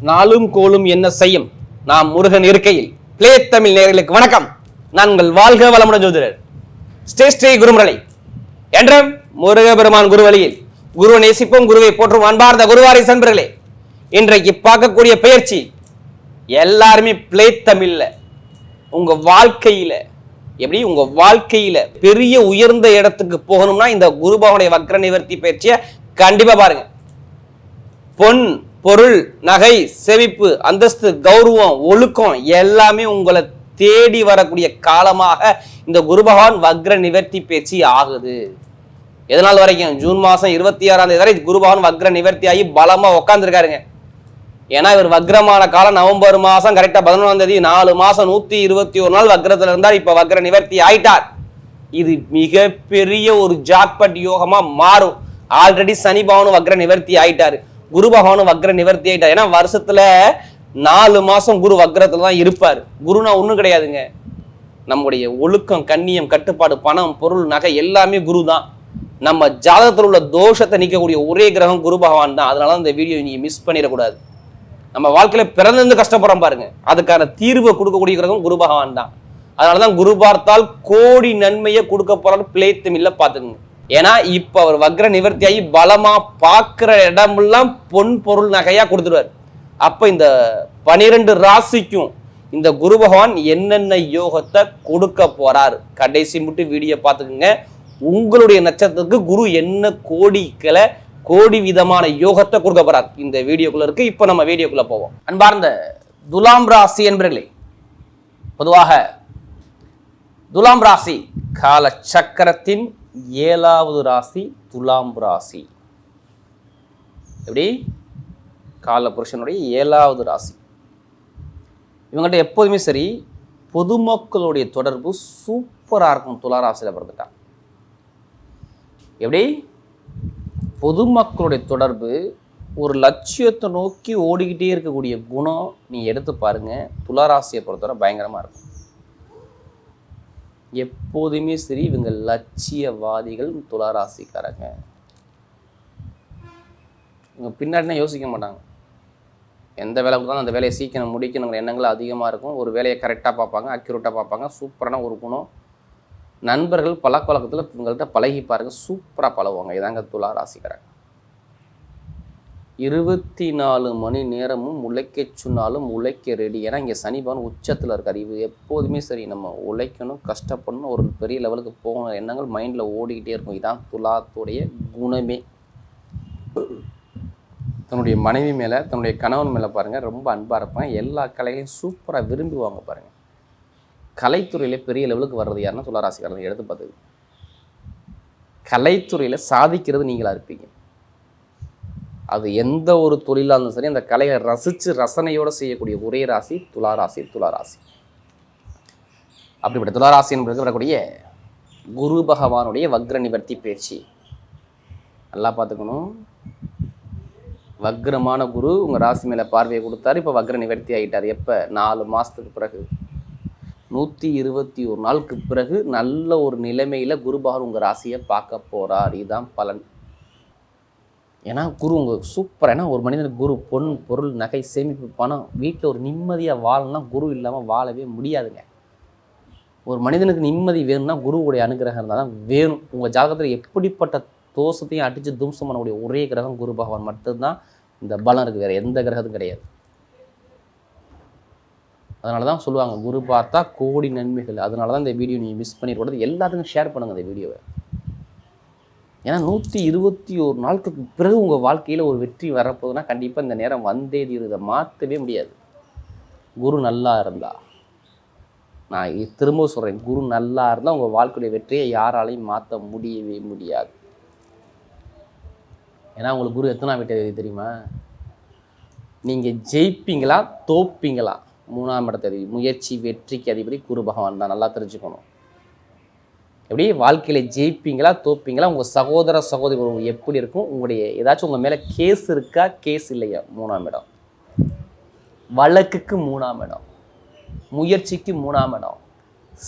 நாளும் கோளும் என்ன செய்யும் நாம் முருகன் இருக்கையில் பிளே தமிழ் நேயர்களுக்கு வணக்கம். நான் உங்கள் வாழ்க வளமுடன் ஜோதிடர் ஸ்ரீ குருமுரளி என்றும் முருகபெருமான் குருவழியில் குருவை நேசிப்போம், குருவை போற்றும் அன்பார்ந்த குருவாரி சன்பர்களே. இன்றைக்கு பார்க்கக்கூடிய பயிற்சி எல்லாருமே பிளே தமிழ்ல உங்க வாழ்க்கையில எப்படி உங்க வாழ்க்கையில பெரிய உயர்ந்த இடத்துக்கு போகணும்னா இந்த குரு பகவானுடைய வக்ர நிவர்த்தி பயிற்சியை கண்டிப்பா பாருங்க. பொன் பொருள் நகை செவிப்பு அந்தஸ்து கௌரவம் ஒழுக்கம் எல்லாமே உங்களை தேடி வரக்கூடிய காலமாக இந்த குரு பகவான் வக்ர நிவர்த்தி பயிற்சி ஆகுது. எதனால் வரைக்கும் ஜூன் மாசம் 26ஆம் தேதி வரை குரு பகவான் வக்ர நிவர்த்தி ஆகி பலமா உட்காந்துருக்காருங்க. ஏன்னா இவர் வக்ரமான காலம் நவம்பர் மாசம் கரெக்டா 11ஆம் தேதி 4 மாசம் 121 நாள் வக்ரத்துல இருந்தார். இப்ப வக்ர நிவர்த்தி ஆயிட்டார். இது மிகப்பெரிய ஒரு ஜாக்பட் யோகமா மாறும். ஆல்ரெடி சனி பகவானும் வக்ர நிவர்த்தி ஆயிட்டாரு, குரு பகவானும் வக்ர நிவர்த்தி ஆயிட்டார். ஏன்னா வருஷத்துல 4 மாசம் குரு வக்ரத்துல தான் இருப்பாரு. குருனா ஒண்ணும் கிடையாதுங்க, நம்முடைய ஒழுக்கம் கண்ணியம் கட்டுப்பாடு பணம் பொருள் நகை எல்லாமே குரு தான். நம்ம ஜாதகத்தில் உள்ள தோஷத்தை நீக்கக்கூடிய ஒரே கிரகம் குரு பகவான் தான். அதனால இந்த வீடியோ நீங்க மிஸ் பண்ணிடக்கூடாது. நம்ம வாழ்க்கையில பிறந்திருந்து கஷ்டப்படுறோம் பாருங்க, அதுக்கான தீர்வை கொடுக்கக்கூடிய கிரகம் குரு பகவான் தான். அதனாலதான் குரு பார்த்தால் கோடி நன்மையை கொடுக்க போறாரு பிளே தமிழ்ல பாத்துக்கோங்க. ஏன்னா இப்ப அவர் வக்ர நிவர்த்தி ஆகி பலமா பாக்குற இடமெல்லாம் பொன் பொருள் நகையா கொடுத்துருவார். அப்ப இந்த 12 ராசிக்கும் இந்த குரு பகவான் என்னென்ன யோகத்தை கொடுக்க போறார் கடைசி மட்டும் வீடியோ பார்த்துக்குங்க. உங்களுடைய நட்சத்திரத்துக்கு குரு என்ன கோடி விதமான யோகத்தை கொடுக்க போறார் இந்த வீடியோக்குள்ள இருக்கு. இப்ப நம்ம வீடியோக்குள்ள போவோம். அன்பார்ந்த துலாம் ராசி என்பர்களே, பொதுவாக துலாம் ராசி கால சக்கரத்தின் 7வது ராசி துலாம் ராசி. எப்படி கால புருஷனுடைய 7வது ராசி. இவங்கள்ட்ட எப்போதுமே சரி பொதுமக்களுடைய தொடர்பு சூப்பரா இருக்கும். துலா ராசியில பிறந்துட்டான். எப்படி பொதுமக்களுடைய தொடர்பு ஒரு லட்சியத்தை நோக்கி ஓடிக்கிட்டே இருக்கக்கூடிய குணம் நீ எடுத்து பாருங்க. துளாராசியை பொறுத்தவரை பயங்கரமா இருக்கும். எப்போதுமே சரி இவங்க லட்சியவாதிகள் துளாராசிக்காரங்க. இவங்க பின்னாடினா யோசிக்க மாட்டாங்க. எந்த வேலை கொடுத்தாலும் அந்த வேலையை சீக்கிரம் முடிக்கணுங்கிற எண்ணங்கள் அதிகமாக இருக்கும். ஒரு வேலையை கரெக்டாக பார்ப்பாங்க, அக்யூரேட்டாக பார்ப்பாங்க. சூப்பரான ஒரு குணம். நண்பர்கள் பழக்கத்தில் இவங்கள்ட்ட பழகி பாருங்க, சூப்பராக பழகுவாங்க. இதாங்க துலா ராசிக்காரங்க. 24 மணி நேரமும் உழைக்க சொன்னாலும் உழைக்க ரெடி. ஏன்னா இங்கே சனி பகவான் உச்சத்தில் இருக்கார். இது எப்போதுமே சரி நம்ம உழைக்கணும், கஷ்டப்படணும், ஒரு பெரிய லெவலுக்கு போகணும் எண்ணங்கள் மைண்டில் ஓடிக்கிட்டே இருக்கும். இதான் துலாத்துடைய குணமே. தன்னுடைய மனைவி மேலே தன்னுடைய கணவன் மேலே பாருங்கள் ரொம்ப அன்பாக இருப்பாங்க. எல்லா கலைகளையும் சூப்பராக விரும்புவாங்க பாருங்கள். கலைத்துறையில் பெரிய லெவலுக்கு வர்றது யாருன்னா துளாராசிக்காரங்க. எடுத்து பார்த்தது கலைத்துறையில் சாதிக்கிறது நீங்களாக இருப்பீங்க. அது எந்த ஒரு தொழிலாக இருந்தாலும் சரி அந்த கலையை ரசித்து ரசனையோடு செய்யக்கூடிய ஒரே ராசி துளாராசி. அப்படிப்பட்ட துளாராசி என்பது வரக்கூடிய குரு பகவானுடைய வக்ர நிவர்த்தி பயிற்சி நல்லா பார்த்துக்கணும். வக்ரமான குரு உங்கள் ராசி மேலே பார்வையை கொடுத்தாரு. இப்போ வக்ர நிவர்த்தி ஆகிட்டார். எப்போ 4 மாதத்துக்கு பிறகு 121 நாளுக்கு பிறகு நல்ல ஒரு நிலைமையில் குரு பகவான் உங்கள் ராசியை பார்க்க போகிறார். இதுதான் பலன். ஏன்னா குரு உங்கள் சூப்பர். ஏன்னா ஒரு மனிதனுக்கு குரு பொன் பொருள் நகை சேமிப்பு பணம் வீட்டில் ஒரு நிம்மதியாக வாழணும்னா குரு இல்லாமல் வாழவே முடியாதுங்க. ஒரு மனிதனுக்கு நிம்மதி வேணும்னா குருவுடைய அனுகிரகம் இருந்தால் தான் வேணும். உங்கள் ஜாதகத்தில் எப்படிப்பட்ட தோஷத்தையும் அடித்து தும்சம் பண்ணக்கூடிய ஒரே கிரகம் குரு பகவான் மட்டும்தான் இந்த பலம் இருக்குது. வேறு எந்த கிரகத்தும் கிடையாது. அதனால தான் சொல்லுவாங்க குரு பார்த்தா கோடி நன்மைகள். அதனால தான் இந்த வீடியோ நீங்கள் மிஸ் பண்ணிடக்கூடாது. எல்லாத்துக்கும் ஷேர் பண்ணுங்கள் இந்த வீடியோவை. ஏன்னா 121 நாளுக்கு பிறகு உங்கள் வாழ்க்கையில் ஒரு வெற்றி வரப்போகுதுன்னா கண்டிப்பாக இந்த நேரம் வந்தே தீருதை மாற்றவே முடியாது. குரு நல்லா இருந்தா, நான் திரும்ப சொல்கிறேன், குரு நல்லா இருந்தால் உங்கள் வாழ்க்கையுடைய வெற்றியை யாராலையும் மாற்ற முடியவே முடியாது. ஏன்னா உங்களுக்கு குரு எத்தனை வீட்டை தெரியுமா? நீங்கள் ஜெயிப்பீங்களா தோப்பீங்களா 3ஆம் இடத்த அதிபதி, முயற்சி வெற்றிக்கு அதிபதி குரு பகவான் தான். நல்லா தெரிஞ்சுக்கணும். எப்படி வாழ்க்கையில் ஜெயிப்பீங்களா தோப்பீங்களா, உங்கள் சகோதரி எப்படி இருக்கும், உங்களுடைய ஏதாச்சும் உங்கள் மேலே கேஸ் இருக்கா கேஸ் இல்லையா 3ஆம் இடம், வழக்குக்கு 3ஆம் இடம், முயற்சிக்கு 3ஆம் இடம்,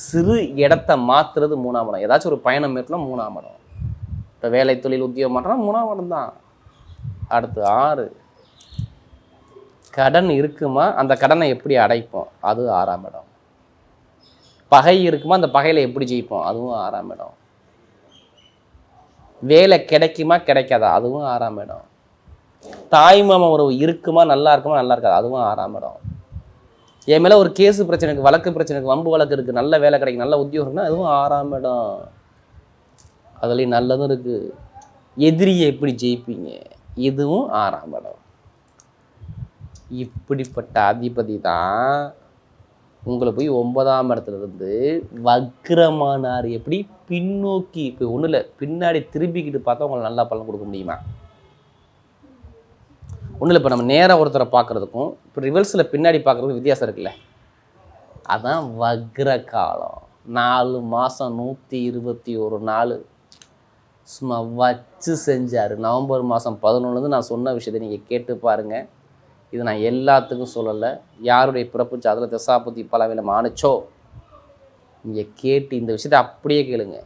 சிறு இடத்தை மாற்றுறது 3ஆம் இடம், ஏதாச்சும் ஒரு பயணம் மேற்கொள்ள 3ஆம் இடம். இப்போ வேலை தொழில் உத்தியோகம் பண்ணுறோம் 3ஆம் இடம் தான். அடுத்து 6 கடன் இருக்குமா, அந்த கடனை எப்படி அடைப்போம், அது 6ஆம் இடம். பகை இருக்குமா, அந்த பகையில எப்படி ஜெயிப்போம், அதுவும் 6ஆம் இடம். வேலை கிடைக்குமா கிடைக்காதா, அதுவும் 6ஆம் இடம். தாய் மாமா உறவு இருக்குமா, நல்லா இருக்குமா நல்லா இருக்காது, அதுவும் 6ஆம் இடம். என் மேல ஒரு கேஸு பிரச்சனைக்கு, வழக்கு பிரச்சனைக்கு, வம்பு வழக்கு இருக்கு, நல்ல வேலை கிடைக்கும், நல்ல உத்தியோகம் இருக்குன்னா அதுவும் 6ஆம் இடம். அதுலேயும் நல்லதும் இருக்கு. எதிரியை எப்படி ஜெயிப்பீங்க, இதுவும் 6ஆம் இடம். இப்படிப்பட்ட அதிபதி தான் உங்களை போய் 9ஆம் இடத்துல இருந்து வக்ரமானார். எப்படி பின்னோக்கி, இப்போ ஒன்றும் இல்லை, பின்னாடி திரும்பிக்கிட்டு பார்த்தா உங்களுக்கு நல்லா பலன் கொடுக்க முடியுமா? ஒன்றும் இல்லை, இப்போ நம்ம நேராக ஒருத்தரை பார்க்குறதுக்கும் இப்போ ரிவர்ஸில் பின்னாடி பார்க்குறதுக்கும் வித்தியாசம் இருக்குல்ல. அதான் வக்ர காலம். 4 மாதம் 121 நாள் சும்மா வச்சு செஞ்சார். நவம்பர் மாதம் 11 நான் சொன்ன விஷயத்தை நீங்கள் கேட்டு பாருங்கள். இது நான் எல்லாத்துக்கும் சொல்லலை. யாருடைய பிறப்பு ஜாதகத்தில் தசாபுத்தி பலவீனம் ஆணுச்சோ நீங்கள் கேட்டு இந்த விஷயத்தை அப்படியே கேளுங்க.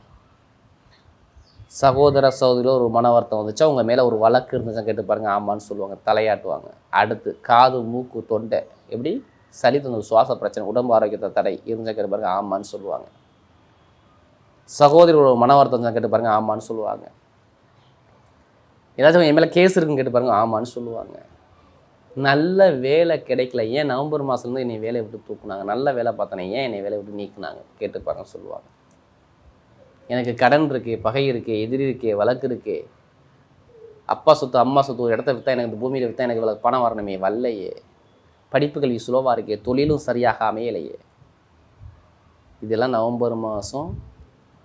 சகோதர சகோதரியில் ஒரு மன வருத்தம் வந்துச்சா, உங்கள் மேலே ஒரு வழக்கு இருந்துச்சா கேட்டு பாருங்கள், ஆமான்னு சொல்லுவாங்க, தலையாட்டுவாங்க. அடுத்து காது மூக்கு தொண்டை எப்படி சளி தொந்தரவு, சுவாச பிரச்சனை, உடம்பு ஆரோக்கியத்தை தடை இருந்தால் கேட்டு பாருங்கள், ஆமான்னு சொல்லுவாங்க. சகோதரியோட மன வருத்தம் கேட்டு பாருங்கள், ஆமான்னு சொல்லுவாங்க. ஏதாச்சும் என் மேலே கேஸ் இருக்குன்னு கேட்டு பாருங்கள், ஆமான்னு சொல்லுவாங்க. நல்ல வேலை கிடைக்கல, ஏன் நவம்பர் மாதத்துலேருந்து என்னை வேலையை விட்டு தூக்குனாங்க, நல்ல வேலை பார்த்தனே ஏன் என்னை வேலையை விட்டு நீக்குனாங்க கேட்டு பாருங்க சொல்லுவாங்க. எனக்கு கடன் இருக்கு, பகை இருக்கு, எதிரி இருக்கே, வழக்கு இருக்கே, அப்பா சொத்து அம்மா சொத்து, ஒரு இடத்த விற்றா எனக்கு, இந்த பூமியில் விற்றா எனக்கு இவ்வளோ பணம் வரணுமே, வரலையே, படிப்பு கல்வி சுலவாக இருக்கே, தொழிலும் சரியாக அமையலையே. இதெல்லாம் நவம்பர் மாதம்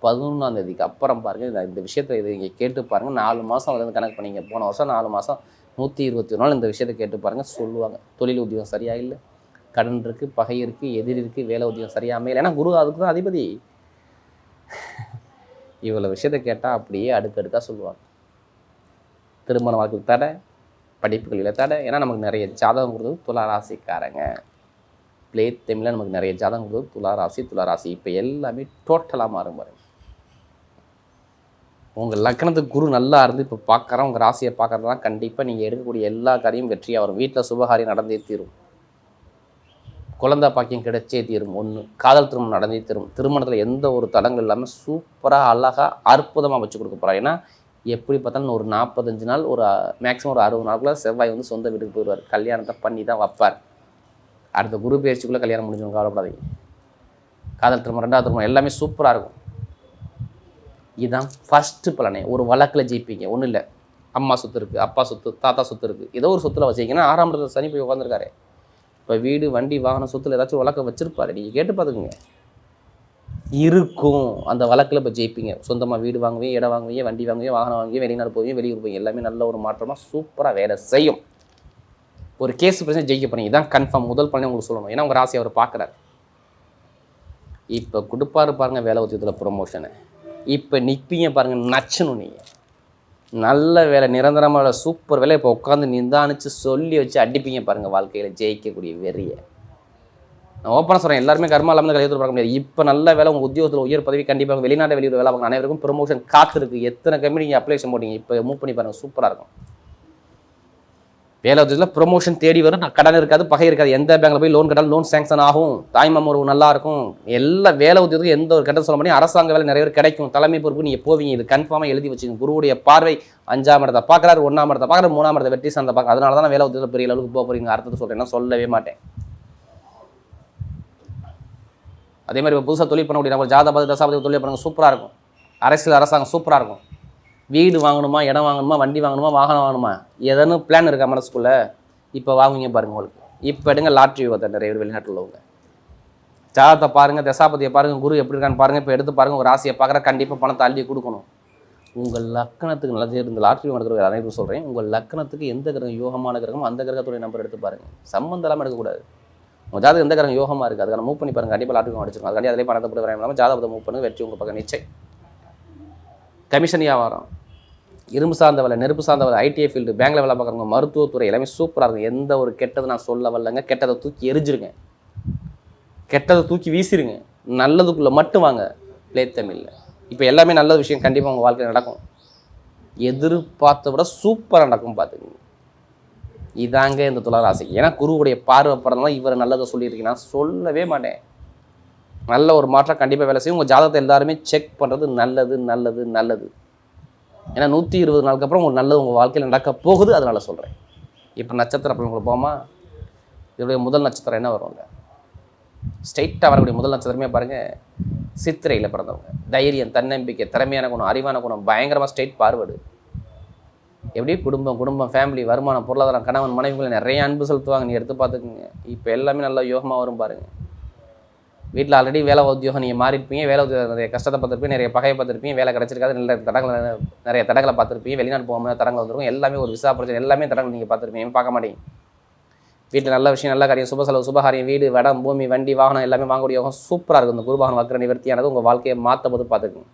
11ஆம் தேதிக்கு அப்புறம் பாருங்கள். இந்த விஷயத்தை இது இங்கே கேட்டு பாருங்கள். 4 மாதம் வந்து கணக்கு பண்ணிங்க. போன வருஷம் 4 மாதம் 121 நாள் இந்த விஷயத்தை கேட்டு பாருங்கள், சொல்லுவாங்க. தொழில் உத்தியோகம் சரியாக இல்லை, கடன் இருக்குது, பகை இருக்குது, எதிரி இருக்குது, வேலை உத்தியோகம் சரியாக அமையலை. ஏன்னா குரு அதுக்கு தான் அதிபதி. இவ்வளோ விஷயத்தை கேட்டால் அப்படியே அடுக்கடுக்காக சொல்லுவாங்க. திருமண வாழ்க்கை தடை, படிப்புகளில் தடை. ஏன்னா நமக்கு நிறைய ஜாதகம் கொடுத்தது துலா ராசிக்காரங்க. பிளே டைமில் நமக்கு நிறைய ஜாதகம் கொடுத்தது துலா ராசி. இப்போ எல்லாமே டோட்டலாக மாறும் பாருங்க. உங்கள் லக்னத்துக்கு குரு நல்லா இருந்து இப்போ பார்க்குறேன், உங்கள் ராசியை பார்க்குறதுலாம் கண்டிப்பாக நீங்கள் எடுக்கக்கூடிய எல்லா காரியம் வெற்றியாக வரும். வீட்டில் சுபகாரியம் நடந்தே தீரும், குழந்தை பாக்கியம் கிடைச்சே தீரும். 1 காதல் திருமணம் நடந்தே தீரும். திருமணத்தில் எந்த ஒரு தடங்கள் இல்லாமல் சூப்பராக அழகாக அற்புதமாக வச்சு கொடுக்க போகிறார். ஏன்னா எப்படி பார்த்தாலும் ஒரு 45 நாள், ஒரு மேக்ஸிமம் ஒரு 60 நாளுக்குள்ள செவ்வாய் வந்து சொந்த வீட்டுக்கு போயிடுவார். கல்யாணத்தை பண்ணி தான் வைப்பார். அடுத்த குரு பயிற்சிக்குள்ளே கல்யாணம் முடிஞ்சவங்க கவலைப்படாதீங்க. காதல் திருமணம், 2வது திருமணம் எல்லாமே சூப்பராக இருக்கும். இதுதான் ஃபஸ்ட்டு பலனே. ஒரு வழக்கில் ஜெயிப்பீங்க. ஒன்றும் இல்லை, அம்மா சொத்து இருக்குது, அப்பா சொத்து, தாத்தா சொத்து இருக்குது, ஏதோ ஒரு சொத்தில் வச்சிங்கன்னா 6ஆம் இடத்துல சனி போய் உட்காந்துருக்காரு. இப்போ வீடு வண்டி வாகனம் சொத்தில் ஏதாச்சும் வழக்க வச்சுருப்பாரு. நீங்கள் கேட்டு பார்த்துக்குங்க, இருக்கும். அந்த வழக்கில் இப்போ ஜெயிப்பீங்க. சொந்தமாக வீடு வாங்குவீங்க, இடம் வாங்குவீங்க, வண்டி வாங்குவீங்க, வாகனம் வாங்குவீங்க, வெளிநாடு போவீங்க, வெளியூர் போவீங்க. எல்லாமே நல்ல ஒரு மாற்றமாக சூப்பராக வேலை செய்யும். ஒரு கேஸ் பிரச்சனை ஜெயிக்க போறீங்க. இதான் கன்ஃபார்ம். முதல் பலனே உங்களுக்கு சொல்லணும். ஏன்னா உங்கள் ராசி அவர் பார்க்குறாரு. இப்போ கொடுப்பாரு பாருங்க வேலை உத்தியத்தில் ப்ரொமோஷனு. இப்போ நிற்பீங்க பாருங்கள், நச்சணும். நீங்கள் நல்ல வேலை, நிரந்தரமாக வேலை, சூப்பர் வேலை. இப்போ உட்காந்து நிதானிச்சு சொல்லி வச்சு அடிப்பீங்க பாருங்கள், வாழ்க்கையில் ஜெயிக்கக்கூடிய வெறியை. நான் ஓப்பனாக சொல்கிறேன், எல்லாருமே கர்மா இல்லாமல் கல்யாணத்தில் பார்க்க முடியாது. இப்போ நல்ல வேலை, உங்கள் உத்தியோகத்தில் உயர் பதவி கண்டிப்பாக, வெளிநாட்டு வெளியூர் வேலை பார்க்கணும். அனைவருக்கும் ப்ரொமோஷன் காத்திருக்கு. எத்தனை கம்பெனி நீங்கள் அப்ளிகேஷன் போட்டிங்க, இப்போ மூவ் பண்ணி பாருங்கள், சூப்பராக இருக்கும். வேலை உத்தியத்தில் ப்ரொமோஷன் தேடி வரும். கடன் இருக்காது, பகை இருக்காது. எந்த பேங்கில் போய் லோன் கட்டாலும் லோன் சேங்ஷன் ஆகும். தாய்மாமன் உறவு நல்லா இருக்கும். எல்லா வேலை உத்தியத்துக்கு எந்த ஒரு கட்டணம் சொல்ல முடியும். அரசாங்க வேலை நிறைய பேர் கிடைக்கும். தலைமை பொறுப்பு நீங்கள் போவீங்க. இது கன்ஃபார்மாக எழுதி வச்சுக்கோங்க. குருவுடைய பார்வை 5ஆம் இடத்தை பார்க்குறாரு, 1ஆம் இடத்தை பார்க்குறாரு, 3ஆம் இடத்தை வெற்றி சார்ந்த பார்க்க. அதனால தான் வேலை உத்தியத்தில் பெரிய அளவுக்கு போக போகிறீங்க. அர்த்தத்தை சொல்கிறேன்னா சொல்லவே மாட்டேன். அதே மாதிரி இப்போ புதுசாக தொழில் பண்ணக்கூடிய நம்ம ஜாதக தசாபதி தொழில் பண்ணுங்க, சூப்பராக இருக்கும். அரசியல் அரசாங்கம் சூப்பராக இருக்கும். வீடு வாங்கணுமா, இடம் வாங்கணுமா, வண்டி வாங்கணுமா, வாகனம் வாங்கணுமா, எதனு பிளான் இருக்கா மனசுக்குள்ளே, இப்போ வாங்குவீங்க பாருங்கள். உங்களுக்கு இப்போ எடுங்க லாட்ரி யோகத்தை. நிறைய பேர் வெளிநாட்டில் உள்ளவங்க ஜாதகத்தை பாருங்கள், தசாபதியை பாருங்கள், குரு எப்படி இருக்கான்னு பாருங்கள். இப்போ எடுத்து பாருங்கள், ஒரு ராசியை பார்க்குற கண்டிப்பாக பணத்தை அள்ளி கொடுக்கணும். உங்கள் லக்கணத்துக்கு நல்லது. இந்த லாட்ரி நடக்கிற அனைவரும் சொல்கிறேன், உங்கள் லக்கணத்துக்கு எந்த கிரகம் யோகமான கிரகம் அந்த கிரகத்துடைய நம்பர் எடுத்து பாருங்கள். சம்மந்தம் இல்லாமல் எடுக்கக்கூடாது. உங்கள் ஜாதகம் எந்த கிரகம் யோகமாக இருக்குது அதுக்கான மூவ் பண்ணி பாருங்கள். கண்டிப்பாக லாட்ரி அடிச்சிருக்கோம். அதுக்காண்டி அதிலே பணத்தை போட்டு வராமல் இல்லாமல் ஜாதகத்தை மூவ் பண்ணுங்க, வெற்றி உங்கள் பக்கம் நிச்சயம். கமிஷன் வியாபாரம், இரும்பு சார்ந்த வேலை, நெருப்பு சார்ந்த வேலை, ஐடிஐ ஃபீல்டு, பேங்கில் வேலை பார்க்குறவங்க, மருத்துவத்துறை எல்லாமே சூப்பராக இருக்கும். எந்த ஒரு கெட்டது நான் சொல்ல வரலங்க. கெட்டதை தூக்கி எரிஞ்சிருங்க, கெட்டதை தூக்கி வீசிடுங்க, நல்லதுக்குள்ளே மட்டும் வாங்க. பிளே தமிழில் இப்போ எல்லாமே நல்ல விஷயம் கண்டிப்பாக உங்கள் வாழ்க்கையில் நடக்கும். எதிர்பார்த்த விட சூப்பராக நடக்கும். பார்த்துக்கோங்க. இதாங்க இந்த துளாராசி. ஏன்னா குருவுடைய பார்வை படம்லாம் இவர் நல்லதை சொல்லியிருக்கீங்க, நான் சொல்லவே மாட்டேன். நல்ல ஒரு மாற்றம் கண்டிப்பாக வேலை செய்யும். உங்கள் ஜாதகத்தை எல்லாருமே செக் பண்ணுறது நல்லது நல்லது நல்லது. ஏன்னா 120 நாளுக்கு அப்புறம் உங்களுக்கு நல்லது உங்கள் வாழ்க்கையில் நடக்க போகுது, அதனால சொல்கிறேன். இப்போ நட்சத்திர பலன்களுக்கு போமா. இதோடைய முதல் நட்சத்திரம் என்ன வருவாங்க? ஸ்ட்ரெயிட்டாக வரக்கூடிய முதல் நட்சத்திரமே பாருங்கள், சித்திரையில் பிறந்தவங்க. தைரியம், தன்னம்பிக்கை, திறமையான குணம், அறிவான குணம், பயங்கரமாக ஸ்ட்ரெயிட் பார்வர்டு. எப்படி குடும்பம் ஃபேமிலி, வருமானம், பொருளாதாரம், கணவன் மனைவிகளை நிறைய அன்பு செலுத்துவாங்க. நீ எடுத்து பார்த்துக்குங்க. இப்போ எல்லாமே நல்லா யோகமாக வரும் பாருங்கள். வீட்டில் ஆல்ரெடி வேலை உத்தியோகம் நீங்கள் மாறியிருப்பீங்க, வேலை உத்தியோகம் நிறைய கஷ்டத்தை பார்த்துருப்பீங்க, நிறைய பகையை பார்த்துருப்பீங்க, வேலை கிடச்சிருக்காது, நிறைய தடங்களை பார்த்துருப்பீங்க, வெளிநாடு போகாமல் தடங்கள் வந்துருக்கும், எல்லாமே ஒரு விசா பிரச்சனை, எல்லாமே தடங்கள் நீங்கள் பார்த்துருப்பீங்க, பார்க்க மாட்டீங்க. வீட்டில் நல்ல விஷயம், நல்ல காரியம், சுப செலவு, சுபகாரியம், வீடு, வடம், பூமி, வண்டி, வாகனம் எல்லாமே வாங்கக்கூடிய யோகம் சூப்பராக இருக்கும். இந்த குருபாகன் வக்ர நிவர்த்தியானது உங்கள் வாழ்க்கையை மாற்ற போது பார்த்துக்குங்க.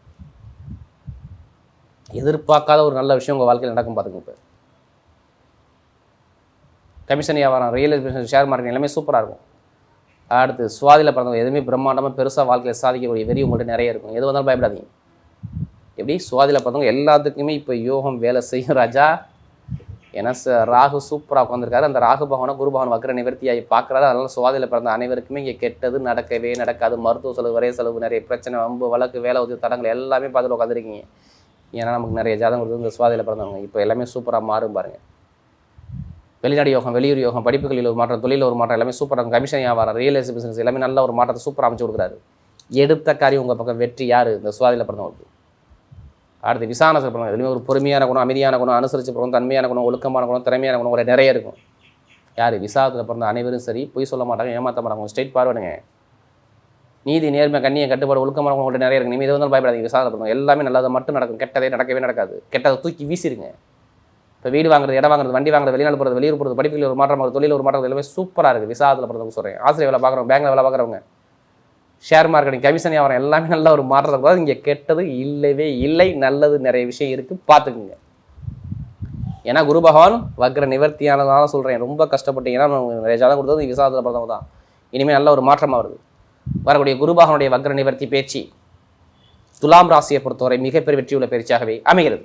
எதிர்பார்க்காத ஒரு நல்ல விஷயம் உங்கள் வாழ்க்கையில் நடக்கும் பார்த்துக்குங்க. இப்போ கமிஷன் வியாபாரம், ரியல் எஸ்டேட், ஷேர் மார்க்கெட் எல்லாமே சூப்பராக இருக்கும். அடுத்து சுவாதியில் பிறந்தவங்க எதுவுமே பிரம்மாண்டமாக பெருசாக வாழ்க்கையில் சாதிக்கக்கூடிய வெறி உங்கள்கிட்ட நிறைய இருக்கும். எது வந்தாலும் பயப்படாதீங்க. எப்படி சுவாதியில் பிறந்தவங்க எல்லாத்துக்குமே இப்போ யோகம் வேலை செய்யும் ராஜா. ஏன்னா ராகு சூப்பராக உட்காந்துருக்காரு. அந்த ராகு பகவானை குரு பகவான் வக்ர நிவர்த்தியாகி பார்க்குறாரு. அதனால் சுவாதியில் பிறந்த அனைவருக்குமே இங்கே கெட்டது நடக்கவே நடக்காது. மருத்துவ செலவு, வரைய செலவு, நிறைய பிரச்சனை, வம்பு, வழக்கு, வேலை உதவி தடங்கள் எல்லாமே பார்த்துட்டு உட்காந்துருக்கீங்க. ஏன்னா நமக்கு நிறைய ஜாதகம் கொடுத்து இந்த சுவாதியில் பிறந்தவங்க இப்போ எல்லாமே சூப்பராக மாறும் பாருங்கள். வெளிநாடு யோகம், வெளியூர் யோகம், படிப்புகளில் ஒரு மாற்றம், தொழிலில் ஒரு மாற்றம் எல்லாமே சூப்பராக இருக்கும். கமிஷன் வியாபாரம், ரியல் எஸ்டேட் பிஸ்னஸ் எல்லாமே நல்ல ஒரு மாற்றத்தை சூப்பராக அமைச்சு கொடுக்குறாரு. எடுத்த காரியம் உங்கள் பக்கம் வெற்றி யார்? இந்த சுவாதியில் பிறந்தவங்களுக்கு. அடுத்து விசாரணை பண்ணுவாங்க. எதுவுமே ஒரு பொறுமையான குணம், அமைதியான குணம், அனுசரித்து போகணும், தன்மையான குணம், ஒழுக்கமான குணம், திறமையான குணம் ஒரு நிறைய இருக்கும். யார்? விசாரத்தில் பிறந்த அனைவரும் சரி, பொய் சொல்ல மாட்டாங்க, ஏமாற்ற மாட்டாங்க, ஸ்ட்ரெயிட் பார்வடுங்க. நீதி, நேர்மை, கண்ணியம், கட்டுப்பாடு, ஒழுக்கமான குணம் உங்கள்கிட்ட நிறைய இருக்கும். நீங்கள் இது வந்தாலும் பயப்படாதீங்க. விசாரணை பண்ணுவோம். எல்லாமே நல்லதை மட்டும் நடக்கும், கெட்டதே நடக்கவே நடக்காது. கெட்டதை தூக்கி வீசிருங்க. இப்போ வீடு வாங்குறது, இடம் வாங்குறது, வண்டி வாங்குறது, வெளிநாடு போகிறது, வெளியூர் போகிறது, படிப்புகளில் ஒரு மாற்றம், ஒரு தொழில் ஒரு மாற்றம் எல்லாமே சூப்பராக இருக்குது. விசாரத்தில் பிறந்தவங்க சொல்கிறேன். ஆசிரியர் வேலை பார்க்குறவங்க, பேங்கில் வேலை பார்க்குறவங்க, ஷேர் மார்க்கெட்டிங், கமிஷன் வியாபாரம் எல்லாமே நல்ல ஒரு மாற்றத்தை கூடாது. இங்கே கெட்டது இல்லவே இல்லை, நல்லது நிறைய விஷயம் இருக்குது, பார்த்துக்குங்க. ஏன்னா குரு பகவான் வக்ர நிவர்த்தியானதால சொல்கிறேன். ரொம்ப கஷ்டப்பட்டீங்கன்னா நிறைய ஜாதகம் கொடுத்தது விசாரத்தில் பிறந்தவங்க தான். இனிமேல் நல்ல ஒரு மாற்றமாக வருது. வரக்கூடிய குரு பகவானுடைய வக்ர நிவர்த்தி பேச்சு துலாம் ராசியை பொறுத்தவரை மிகப்பெரிய வெற்றியுள்ள பயிற்சியாகவே அமைகிறது.